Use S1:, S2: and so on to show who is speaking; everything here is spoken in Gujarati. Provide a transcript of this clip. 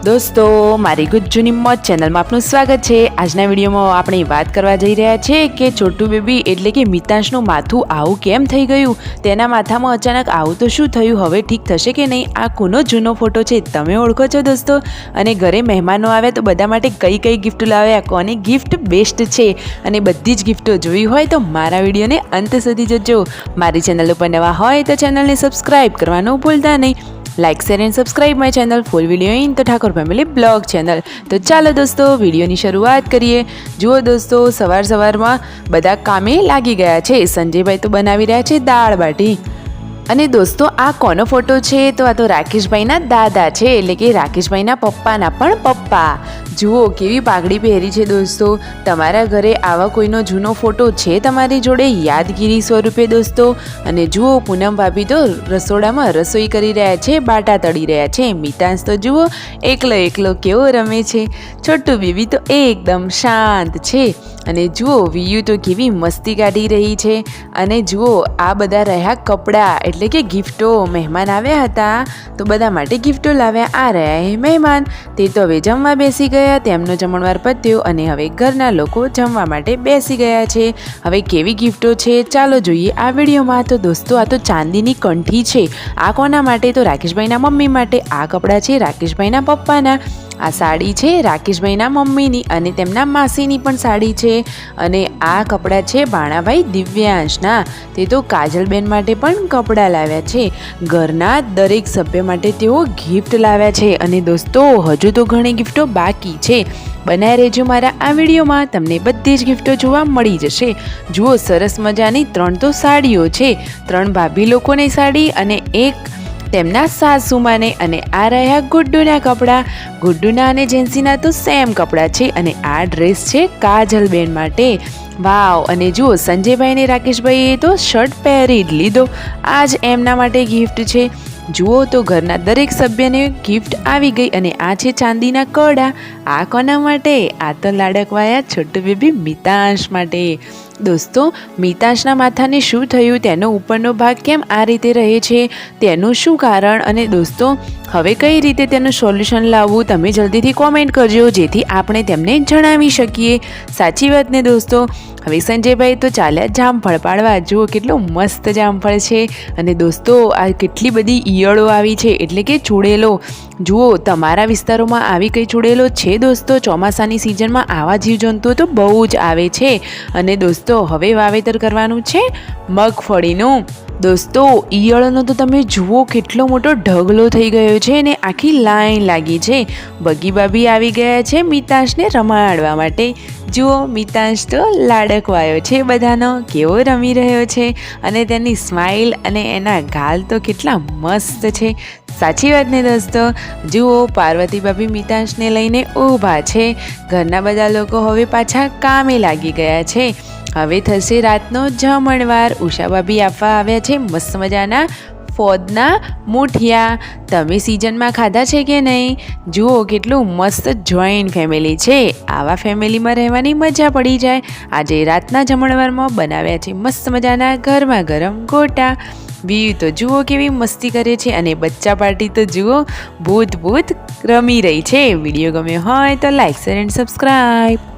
S1: દોસ્તો મારી ગુજ્જુની મોજ ચેનલમાં આપનું સ્વાગત છે। આજના વિડીયોમાં આપણે વાત કરવા જઈ રહ્યા છે કે છોટુ બેબી એટલે કે મિતાંશનું માથું આવું કેમ થઈ ગયું, તેના માથામાં અચાનક આવું તો શું થયું, હવે ઠીક થશે કે નહીં। આ કોનો જૂનો ફોટો છે તમે ઓળખો છો દોસ્તો? અને ઘરે મહેમાનો આવ્યા તો બધા માટે કઈ કઈ ગિફ્ટ લાવ્યા, કોની ગિફ્ટ બેસ્ટ છે અને બધી જ ગિફ્ટો જોઈ હોય તો મારા વિડીયોને અંત સુધી જોજો। મારી ચેનલ ઉપર નવા હોય તો ચેનલને સબસ્ક્રાઈબ કરવાનું ભૂલતા નહીં। Like share and subscribe my channel full video in તો ઠાકોર ફેમિલી બ્લોગ ચેનલ। તો ચાલો દોસ્તો વિડીયોની શરૂઆત કરીએ। જુઓ દોસ્તો સવારમાં બધા કામે લાગી ગયા છે। સંજયભાઈ તો બનાવી રહ્યા છે દાળ બાટી। અને દોસ્તો આ કોનો ફોટો છે તો આ તો રાકેશભાઈના દાદા છે, એટલે કે રાકેશભાઈના પપ્પાના પણ પપ્પા। જુઓ કેવી પાઘડી પહેરી છે દોસ્તો। તમારા ઘરે આવા કોઈનો જૂનો ફોટો છે તમારી જોડે યાદગીરી સ્વરૂપે દોસ્તો? અને જુઓ પૂનમ ભાભી તો રસોડામાં રસોઈ કરી રહ્યા છે, બાટા તળી રહ્યા છે। મિતાંશ તો જુઓ એકલો કેવો રમે છે। છોટુ બેબી તો એકદમ શાંત છે। અને જુઓ વિયુ તો કેવી મસ્તી કાઢી રહી છે। અને જુઓ આ બધા રહ્યા કપડાં એટલે કે ગિફ્ટો। મહેમાન આવ્યા હતા તો બધા માટે ગિફ્ટો લાવ્યા। આ રહ્યા એ મહેમાન, તે તો હવે જમવા બેસી ગયા। તેમનો જમણવાર પત્યો અને હવે ઘરના લોકો જમવા માટે બેસી ગયા છે। હવે કેવી ગિફ્ટો છે ચાલો જોઈએ આ વિડીયોમાં। તો દોસ્તો આ તો ચાંદીની કંઠી છે। આ કોના માટે તો રાકેશભાઈના મમ્મી માટે। આ કપડાં છે રાકેશભાઈના પપ્પાના। આ સાડી છે રાકેશભાઈના મમ્મીની અને તેમના માસીની પણ સાડી છે। અને આ કપડાં છે ભાણાભાઈ દિવ્યાંશના, તે તો કાજલબેન માટે પણ કપડાં લાવ્યા છે। ઘરના દરેક સભ્ય માટે તેઓ ગિફ્ટ લાવ્યા છે। અને દોસ્તો હજુ તો ઘણી ગિફ્ટો બાકી છે, બનાવી રહેજો મારા આ વિડીયોમાં, તમને બધી જ ગિફ્ટો જોવા મળી જશે। જુઓ સરસ મજાની 3 તો સાડીઓ છે, 3 ભાભી લોકોની સાડી અને એક તેમના સાસુમાને। અને આ રહ્યા ગુડ્ડુના કપડાં, ગુડ્ડુના અને જેન્સીના તો સેમ કપડાં છે। અને આ ડ્રેસ છે કાજલબેન માટે, વાવ। અને જુઓ સંજયભાઈ ને રાકેશભાઈએ તો શર્ટ પહેરી જ લીધો, આ જ એમના માટે ગિફ્ટ છે। જુઓ તો ઘરના દરેક સભ્યને ગિફ્ટ આવી ગઈ। અને આ છે ચાંદીના કડા, આ કોના માટે? આ તો લાડકવાયા છોટુ બેબી મિતાંશ માટે। દોસ્તો મિતાંશના માથાને શું થયું, તેનો ઉપરનો ભાગ કેમ આ રીતે રહે છે, તેનું શું કારણ, અને દોસ્તો હવે કઈ રીતે તેનું સોલ્યુશન લાવવું તમે જલ્દીથી કોમેન્ટ કરજો, જેથી આપણે તેમને જણાવી શકીએ। સાચી વાત ને દોસ્તો? હવે સંજયભાઈ તો ચાલ્યા જામફળ પાડવા। જુઓ કેટલું મસ્ત જામફળ છે। અને દોસ્તો આ કેટલી બધી ઈયળો આવી છે એટલે કે ચૂડેલો। જુઓ તમારા વિસ્તારોમાં આવી કઈ ચૂડેલો છે દોસ્તો? ચોમાસાની સિઝનમાં આવા જીવજંતુઓ તો બહુ જ આવે છે। અને દોસ્તો હવે વાવેતર કરવાનું છે મગફળીનું। દોસ્તો ઈયળનો તો તમે જુઓ કેટલો મોટો ઢગલો થઈ ગયો છે ને આખી લાઈન લાગી છે। બગી ભાભી આવી ગયા છે મિતાંશને રમાડવા માટે। જુઓ મિતાંશ તો લાડકવાયો છે બધાનો, કેવો રમી રહ્યો છે। અને તેની સ્માઇલ અને એના ગાલ તો કેટલા મસ્ત છે। સાચી વાત ને દોસ્તો? જુઓ પાર્વતી ભાભી મિતાંશને લઈને ઊભા છે। ઘરના બધા લોકો હવે પાછા કામે લાગી ગયા છે। હવે થશે રાતનો જમણવાર। ઉષા ભાભી આપવા આવ્યા છે મસ્ત મજાના ફોદના મૂઠિયા। તમે સિઝનમાં ખાધા છે કે નહીં? જુઓ કેટલું મસ્ત જોઈન્ટ ફેમિલી છે, આવા ફેમિલીમાં રહેવાની મજા પડી જાય। આજે રાતના જમણવારમાં બનાવ્યા છે મસ્ત મજાના ગરમા ગરમ ગોટા। વ્યૂ તો જુઓ કેવી મસ્તી કરે છે। અને બચ્ચા પાર્ટી તો જુઓ ભૂત રમી રહી છે। વિડીયો ગમ્યો હોય તો લાઇક શેર એન્ડ સબસ્ક્રાઈબ।